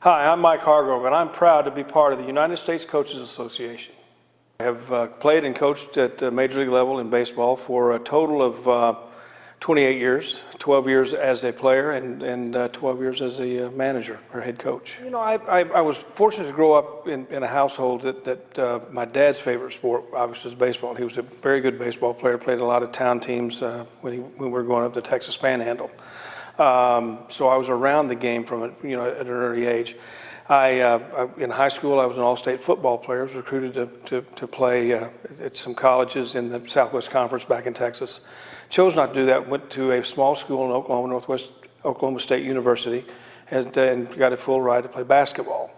Hi, I'm Mike Hargrove, and I'm proud to be part of the United States Coaches Association. I have played and coached at the Major League level in baseball for a total of 28 years, 12 years as a player and 12 years as a manager or head coach. You know, I was fortunate to grow up in a household that my dad's favorite sport obviously was baseball. He was a very good baseball player, played a lot of town teams when we were growing up the Texas Panhandle. So I was around the game from at an early age. In high school, I was an all-state football player. I was recruited to play at some colleges in the Southwest Conference back in Texas. Chose not to do that. Went to a small school in Oklahoma, Oklahoma State University, and got a full ride to play basketball.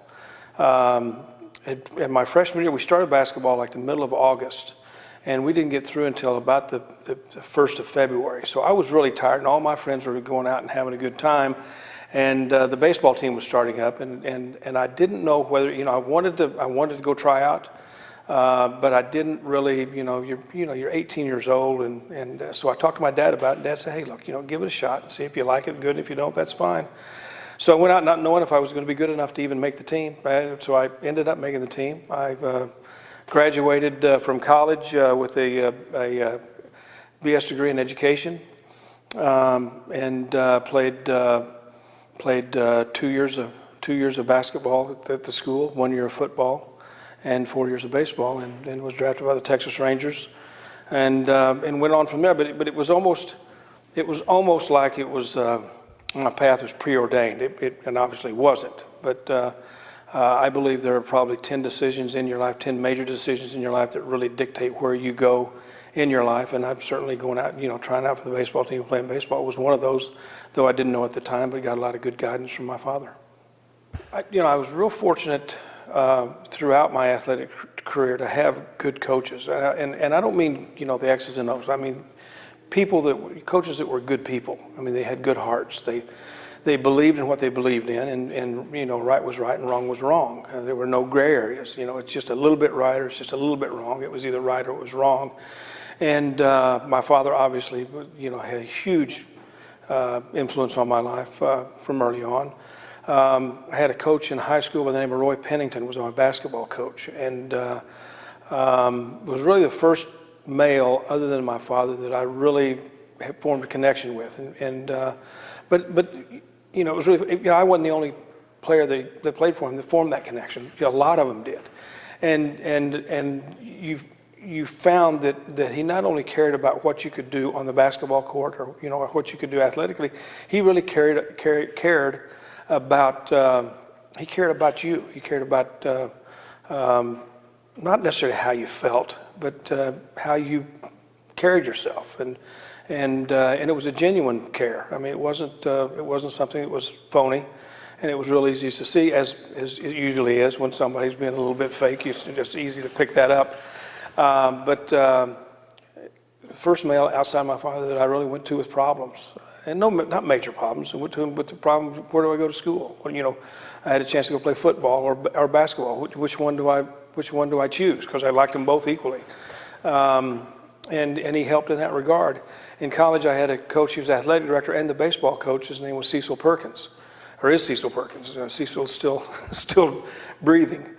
In my freshman year, we started basketball like the middle of August, and we didn't get through until about the 1st of February. So I was really tired, and all my friends were going out and having a good time. And the baseball team was starting up, and I didn't know whether, I wanted to go try out, but I didn't really, you're 18 years old, and so I talked to my dad about it, and Dad said, hey, look, give it a shot and see if you like it, good. If you don't, that's fine. So I went out not knowing if I was going to be good enough to even make the team. So I ended up making the team. I graduated from college with a BS degree in education, and played 2 years of basketball at the school, 1 year of football, and 4 years of baseball, and was drafted by the Texas Rangers, and went on from there. But it was almost like it was my path was preordained. And obviously wasn't. But I believe there are probably 10 decisions in your life, 10 major decisions in your life that really dictate where you go in your life, and I'm certainly going out, trying out for the baseball team, playing baseball was one of those, though I didn't know at the time, but got a lot of good guidance from my father. I was real fortunate throughout my athletic career to have good coaches, and I don't mean, the X's and O's. I mean coaches that were good people. I mean, they had good hearts. They believed in what they believed in, and right was right and wrong was wrong. There were no gray areas. It's just a little bit right or it's just a little bit wrong. It was either right or it was wrong. And my father obviously, had a huge influence on my life from early on. I had a coach in high school by the name of Roy Pennington, was my basketball coach, and was really the first male other than my father that I really had formed a connection with. But it was really, I wasn't the only player that played for him that formed that connection. A lot of them did, and you found that he not only cared about what you could do on the basketball court or or what you could do athletically, he really cared about he cared about you. He cared about not necessarily how you felt, but how you carried yourself, and it was a genuine care. I mean, it wasn't something that was phony, and it was real easy to see, as it usually is when somebody's being a little bit fake. It's just easy to pick that up. But the first male outside my father that I really went to with problems, and not major problems. I went to him with the problem: where do I go to school? Well, I had a chance to go play football or basketball. Which one do I choose? Because I liked them both equally. And he helped in that regard. In college, I had a coach. He was the athletic director and the baseball coach. His name was Cecil Perkins, or is Cecil Perkins. Cecil's still breathing.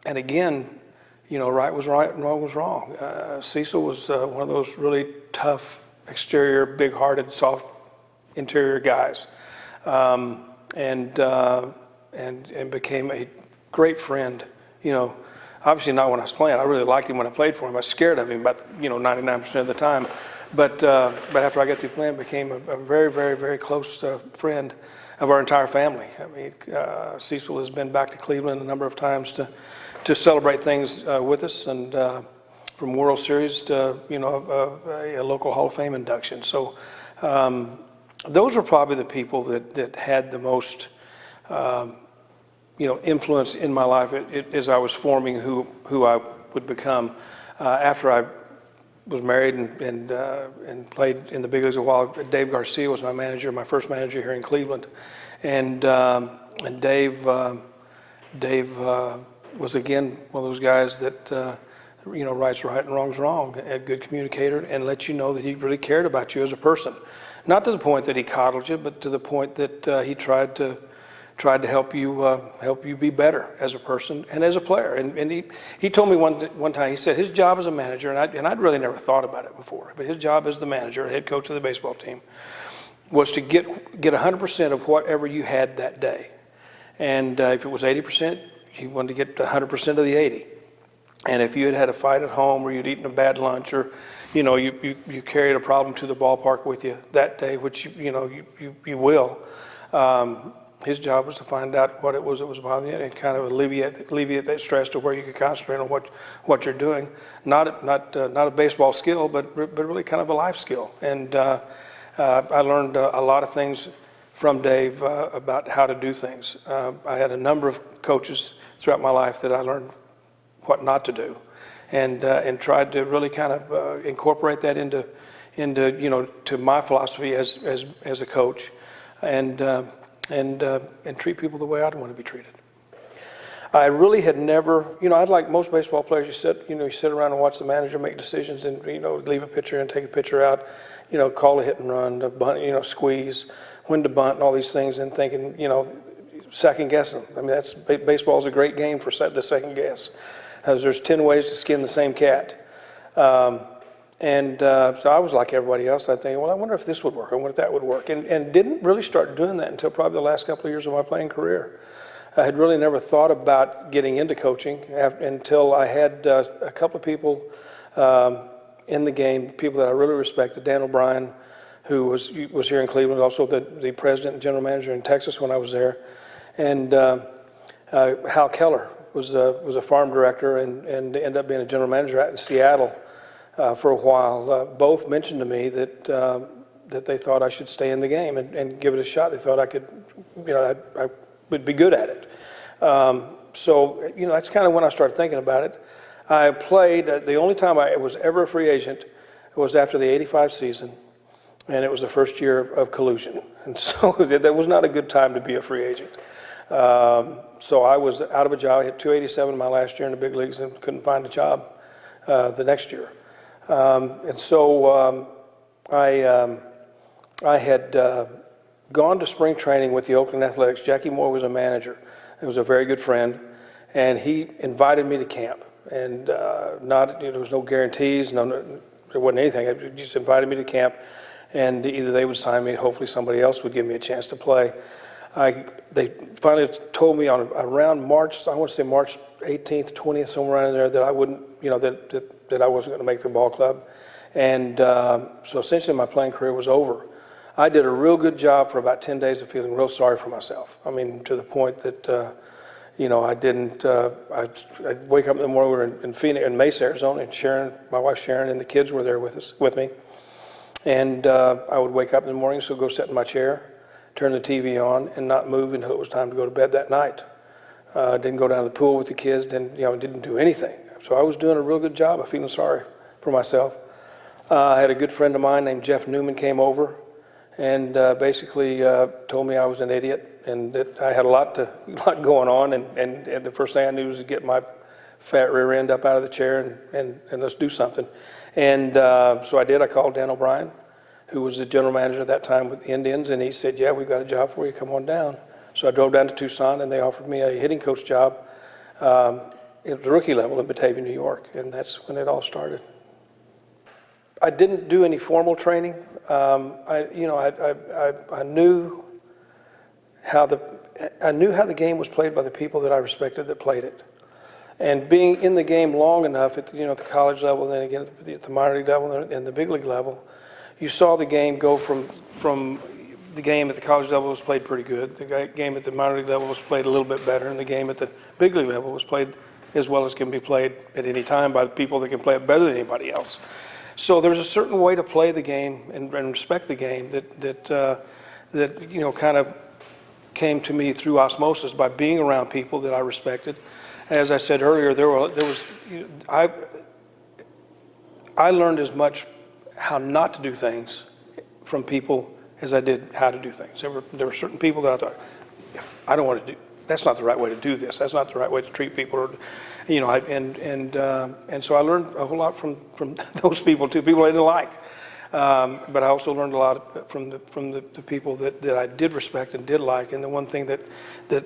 And again, right was right and wrong was wrong. Cecil was one of those really tough exterior, big-hearted, soft interior guys, and became a great friend. Obviously not when I was playing. I really liked him when I played for him. I was scared of him about 99% of the time. But after I got through playing, became a very, very, very close friend of our entire family. I mean, Cecil has been back to Cleveland a number of times to celebrate things with us, and from World Series to a local Hall of Fame induction. So those are probably the people that had the most influence in my life as I was forming who I would become. After I was married and played in the big leagues a while, Dave Garcia was my manager, my first manager here in Cleveland, and Dave was again one of those guys that right's right and wrong's wrong, a good communicator, and let you know that he really cared about you as a person. Not to the point that he coddled you, but to the point that he tried to help you be better as a person and as a player. And he told me one time, he said his job as a manager, and I'd really never thought about it before, but his job as the manager, head coach of the baseball team, was to get 100% of whatever you had that day. And if it was 80%, he wanted to get 100% of the 80. And if you had had a fight at home, or you'd eaten a bad lunch, or you carried a problem to the ballpark with you that day, which you will. His job was to find out what it was that was bothering you and kind of alleviate that stress to where you could concentrate on what you're doing. Not a baseball skill, but really kind of a life skill. And I learned a lot of things from Dave about how to do things. I had a number of coaches throughout my life that I learned what not to do, and tried to really kind of incorporate that into to my philosophy as a coach, and treat people the way I'd want to be treated. I really had never, I'd like most baseball players, you sit around and watch the manager make decisions, and leave a pitcher and take a pitcher out, call a hit and run, bunt, squeeze, when to bunt, and all these things, and thinking, second guessing. I mean, baseball's a great game for the second guess. There's 10 ways to skin the same cat. So I was like everybody else. I think, well, I wonder if this would work. I wonder if that would work. And didn't really start doing that until probably the last couple of years of my playing career. I had really never thought about getting into coaching until I had a couple of people in the game, people that I really respected. Dan O'Brien, who was here in Cleveland, also the president and general manager in Texas when I was there. And Hal Keller was a farm director and ended up being a general manager out in Seattle for a while. Both mentioned to me that they thought I should stay in the game and give it a shot. They thought I could, I would be good at it. So that's kind of when I started thinking about it. I played, the only time I was ever a free agent was after the '85 season, and it was the first year of collusion. And so that was not a good time to be a free agent. So I was out of a job. I hit .287 my last year in the big leagues and couldn't find a job the next year. And so I had gone to spring training with the Oakland Athletics. Jackie Moore was a manager. He was a very good friend, and he invited me to camp. And there was no guarantees, there wasn't anything. He just invited me to camp, and either they would sign me, hopefully somebody else would give me a chance to play. They finally told me on around March, I want to say March 18th, 20th, somewhere around there, that I wouldn't, that I wasn't going to make the ball club. And so essentially my playing career was over. I did a real good job for about 10 days of feeling real sorry for myself. I mean, to the point that, I didn't, I'd wake up in the morning, we were in Phoenix, in Mesa, Arizona, and Sharon, my wife Sharon, and the kids were there with me. And I would wake up in the morning, so go sit in my chair, turn the TV on, and not move until it was time to go to bed that night. Didn't go down to the pool with the kids, didn't do anything. So I was doing a real good job of feeling sorry for myself. I had a good friend of mine named Jeff Newman came over and basically told me I was an idiot and that I had a lot going on, and the first thing I knew was to get my fat rear end up out of the chair and let's do something. And so I did. I called Dan O'Brien, who was the general manager at that time with the Indians, and he said, yeah, we've got a job for you, come on down. So I drove down to Tucson, and they offered me a hitting coach job at the rookie level in Batavia, New York, and that's when it all started. I didn't do any formal training. I knew how the game was played by the people that I respected that played it. And being in the game long enough at the college level, and then again at the minor league level and the big league level, you saw the game go from the game at the college level was played pretty good. The game at the minor league level was played a little bit better, and the game at the big league level was played as well as can be played at any time by the people that can play it better than anybody else. So there's a certain way to play the game and respect the game that kind of came to me through osmosis by being around people that I respected. As I said earlier, I learned as much how not to do things from people as I did how to do things. There were certain people that I thought, I don't want to do. that's not the right way to do this. That's not the right way to treat people. Or, and so I learned a whole lot from those people too, people I didn't like. But I also learned a lot from the people that I did respect and did like. And the one thing that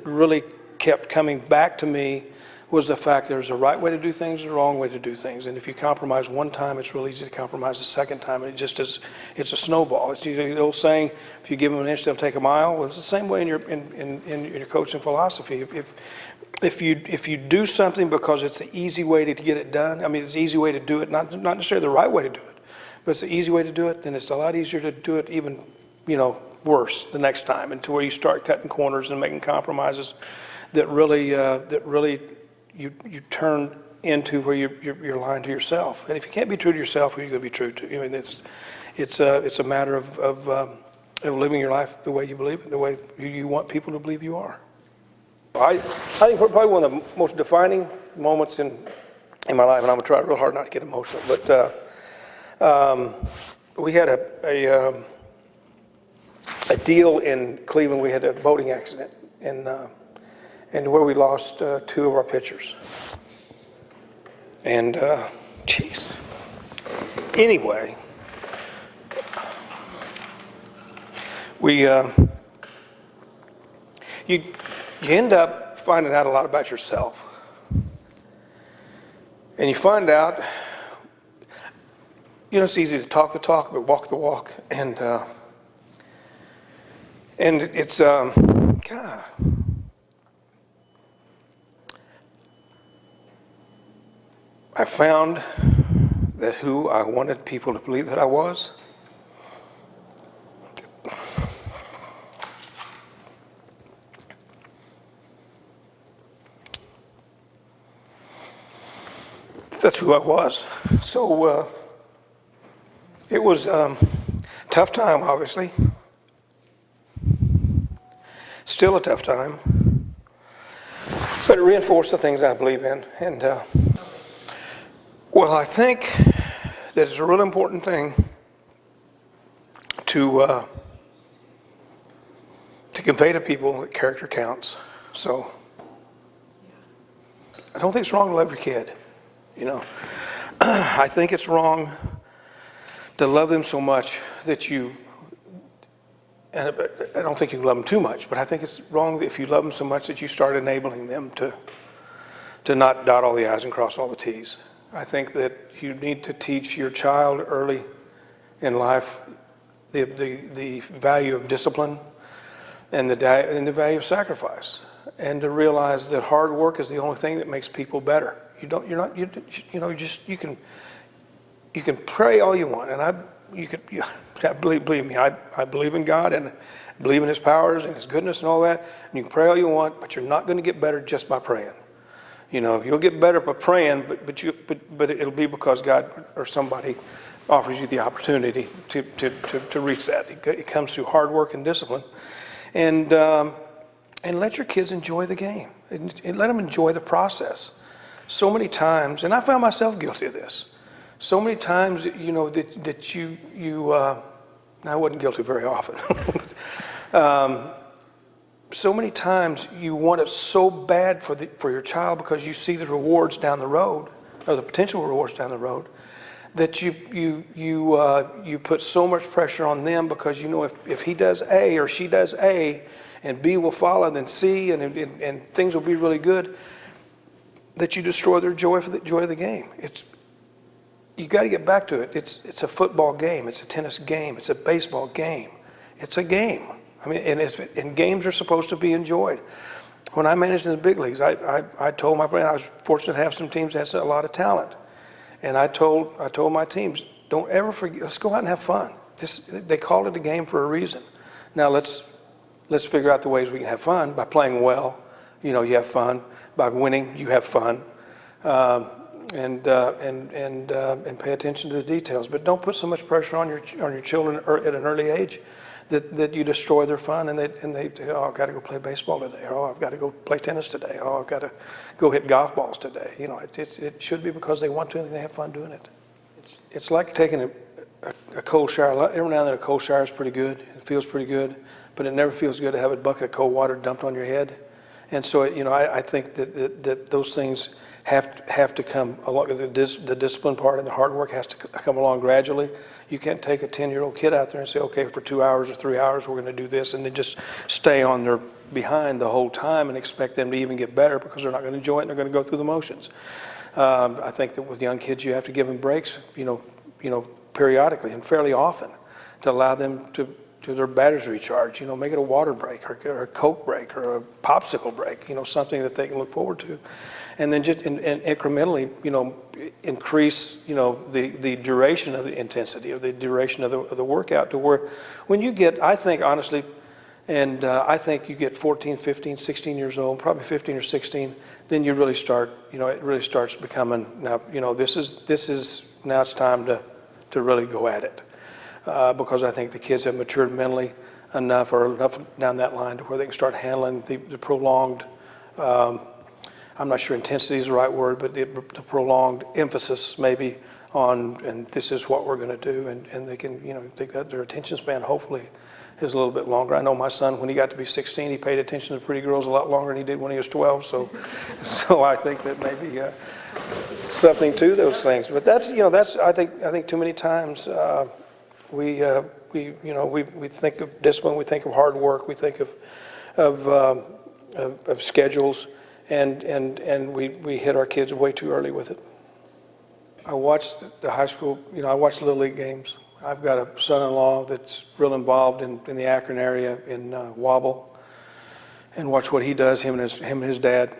really kept coming back to me was the fact there's a right way to do things and a wrong way to do things. And if you compromise one time, it's real easy to compromise the second time. And it's a snowball. It's the old saying, if you give them an inch, they'll take a mile. Well, it's the same way in your coaching philosophy. If you do something because it's the easy way to get it done, I mean, it's the easy way to do it, not necessarily the right way to do it, but it's the easy way to do it, then it's a lot easier to do it even, worse the next time, and to where you start cutting corners and making compromises that really you turn into where you're lying to yourself. And if you can't be true to yourself, who are you going to be true to? I mean, it's a matter of living your life the way you believe it, the way you want people to believe you are. I think probably one of the most defining moments in my life, and I'm going to try real hard not to get emotional, but we had a deal in Cleveland. We had a boating accident, and where we lost two of our pitchers. And anyway, we you end up finding out a lot about yourself, and you find out. It's easy to talk the talk, but walk the walk, and it's God. I found that who I wanted people to believe that I was that's who I was. So it was a tough time, obviously. Still a tough time. But it reinforced the things I believe in. And well, I think that it's a real important thing to convey to people that character counts. So I don't think it's wrong to love your kid. I think it's wrong to love them so much that and I don't think you love them too much, but I think it's wrong if you love them so much that you start enabling them to not dot all the I's and cross all the T's. I think that you need to teach your child early in life the value of discipline and the value of sacrifice, and to realize that hard work is the only thing that makes people better. You can pray all you want, and believe me, I believe in God and believe in His powers and His goodness and all that. And you can pray all you want, but you're not going to get better just by praying. You'll get better by praying, but it'll be because God or somebody offers you the opportunity to reach that. It comes through hard work and discipline, and let your kids enjoy the game and let them enjoy the process. So many times, and I found myself guilty of this. So many times, that you I wasn't guilty very often. So many times you want it so bad for your child because you see the rewards down the road, or the potential rewards down the road, that you put so much pressure on them because if he does A or she does A, and B will follow, then C, and things will be really good, that you destroy their joy for the joy of the game. You got to get back to it. It's a football game. It's a tennis game. It's a baseball game. It's a game. I mean, and games are supposed to be enjoyed. When I managed in the big leagues, I told my friend, I was fortunate to have some teams that had a lot of talent, and I told my teams, don't ever forget. Let's go out and have fun. They called it a game for a reason. Now let's figure out the ways we can have fun. By playing well, you have fun. By winning, you have fun. And pay attention to the details. But don't put so much pressure on your children at an early age that you destroy their fun, and they I've got to go play baseball today, or I've got to go play tennis today, or I've got to go hit golf balls today. It should be because they want to and they have fun doing it. It's like taking a cold shower. Every now and then a cold shower is pretty good. It feels pretty good, but it never feels good to have a bucket of cold water dumped on your head. And so, I think that those things have to come along. The discipline part and the hard work has to come along gradually. You can't take a 10-year-old kid out there and say, okay, for 2 hours or 3 hours, we're going to do this, and then just stay on their behind the whole time and expect them to even get better, because they're not going to enjoy it and they're going to go through the motions. I think that with young kids, you have to give them breaks, periodically and fairly often, to allow them to their batteries recharge. Make it a water break or a Coke break or a popsicle break. Something that they can look forward to, and then just and incrementally, increase the duration of the intensity or the duration of the workout, to where when you get, I think honestly, and I think you get 14, 15, 16 years old, probably 15 or 16, then you really start, it really starts becoming, now, this is now it's time to really go at it. Because I think the kids have matured mentally enough, or enough down that line, to where they can start handling the prolonged, I'm not sure intensity is the right word, but the prolonged emphasis maybe on, and this is what we're going to do, and they can, they got their attention span hopefully is a little bit longer. I know my son, when he got to be 16, he paid attention to pretty girls a lot longer than he did when he was 12. So I think that maybe something to those things. But that's I think too many times we think of discipline, we think of hard work, we think of schedules, and we hit our kids way too early with it. I watched the high school, I watched Little League games. I've got a son-in-law that's real involved in the Akron area in Wobble, and watch what he does, him and his dad.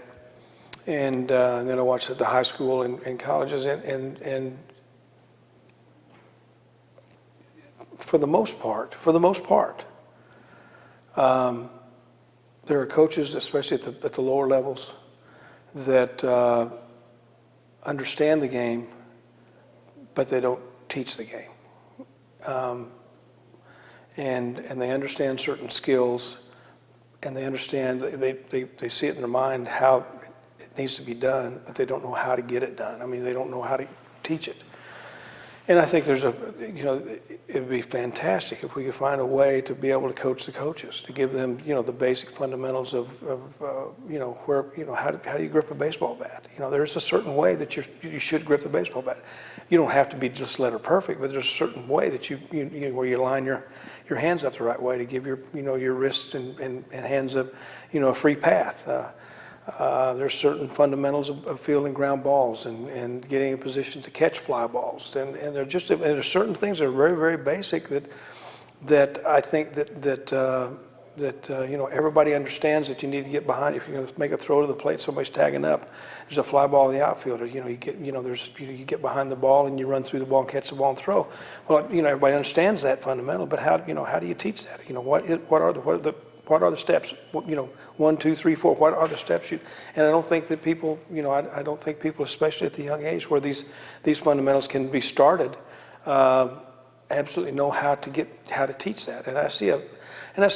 And then I watched at the high school and colleges, and for the most part, there are coaches, especially at the lower levels, that understand the game, but they don't teach the game. And they understand certain skills, and they understand, they see it in their mind how it needs to be done, but they don't know how to get it done. I mean, they don't know how to teach it. And I think it'd be fantastic if we could find a way to be able to coach the coaches, to give them, the basic fundamentals of where, how do you grip a baseball bat? There's a certain way that you should grip the baseball bat. You don't have to be just letter perfect, but there's a certain way that where you line your hands up the right way to give your wrists and hands a free path. There's certain fundamentals of fielding ground balls and getting in position to catch fly balls, and there's certain things that are very, very basic that I think that everybody understands that you need to get behind. If you're going to make a throw to the plate, somebody's tagging up. There's a fly ball in the outfielder. You get behind the ball and you run through the ball and catch the ball and throw. Well, everybody understands that fundamental, but how do you teach that? What are the steps? 1, 2, 3, 4. What are the steps? And I don't think that people, I don't think people, especially at the young age where these fundamentals can be started, absolutely know how to teach that. And I see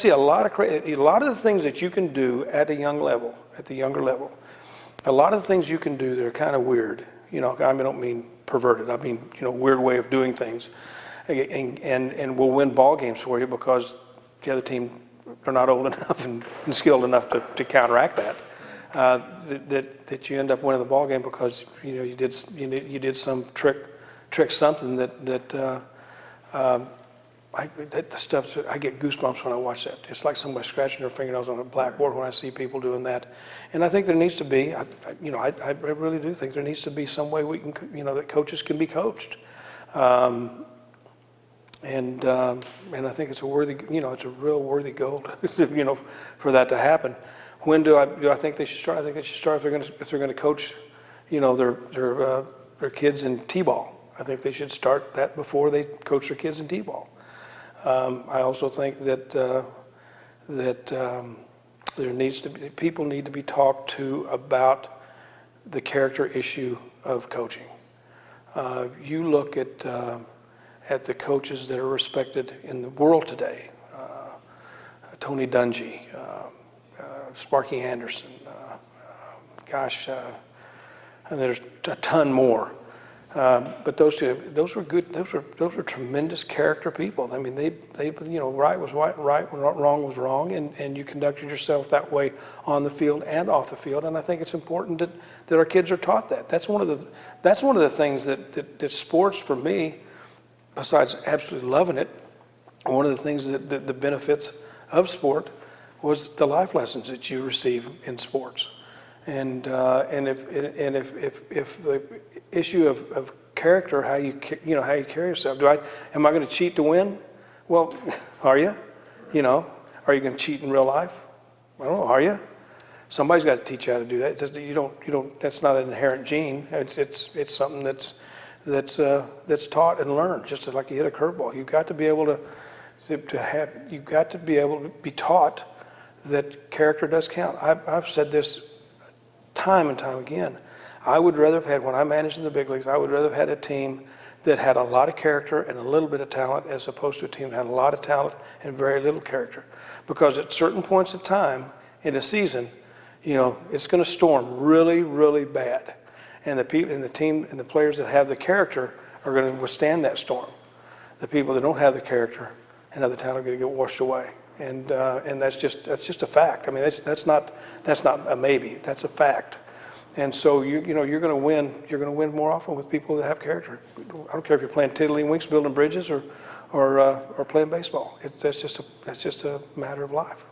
a lot of the things that you can do at the younger level. A lot of the things you can do that are kind of weird. I don't mean perverted. I mean weird way of doing things, and will win ball games for you because the other team, they're not old enough and skilled enough to counteract that. That you end up winning the ball game because you did some trick something that the stuff, I get goosebumps when I watch that. It's like somebody scratching their fingernails on a blackboard when I see people doing that. And I think there needs to be, I really do think there needs to be some way we can, that coaches can be coached. And I think it's a worthy, it's a real worthy goal, for that to happen. When do I think they should start? I think they should start if they're going to coach, their kids in t-ball. I think they should start that before they coach their kids in t-ball. I also think that there needs to be, people need to be talked to about the character issue of coaching. You look at the coaches that are respected in the world today, Tony Dungy, Sparky Anderson, and there's a ton more. But those two, those were good. Those were tremendous character people. I mean, they right was right, wrong was wrong, and you conducted yourself that way on the field and off the field. And I think it's important that our kids are taught that. That's one of the things that sports for me, besides absolutely loving it, one of the things that the benefits of sport was the life lessons that you receive in sports. And if the issue of character, how you carry yourself, am I going to cheat to win? Well, are you? Are you going to cheat in real life? I don't know. Are you? Somebody's got to teach you how to do that. You don't. That's not an inherent gene. It's something that's taught and learned. Just like you hit a curveball, you've got to be able you've got to be able to be taught that character does count. I've said this time and time again. I would rather have had, when I managed in the big leagues, I would rather have had a team that had a lot of character and a little bit of talent, as opposed to a team that had a lot of talent and very little character. Because at certain points in time in a season, it's going to storm really, really bad. And the people in the team and the players that have the character are going to withstand that storm. The people that don't have the character and have the talent are going to get washed away. And that's just a fact. I mean, that's not a maybe. That's a fact. And so you're going to win. You're going to win more often with people that have character. I don't care if you're playing tiddlywinks, building bridges, or playing baseball. That's just a matter of life.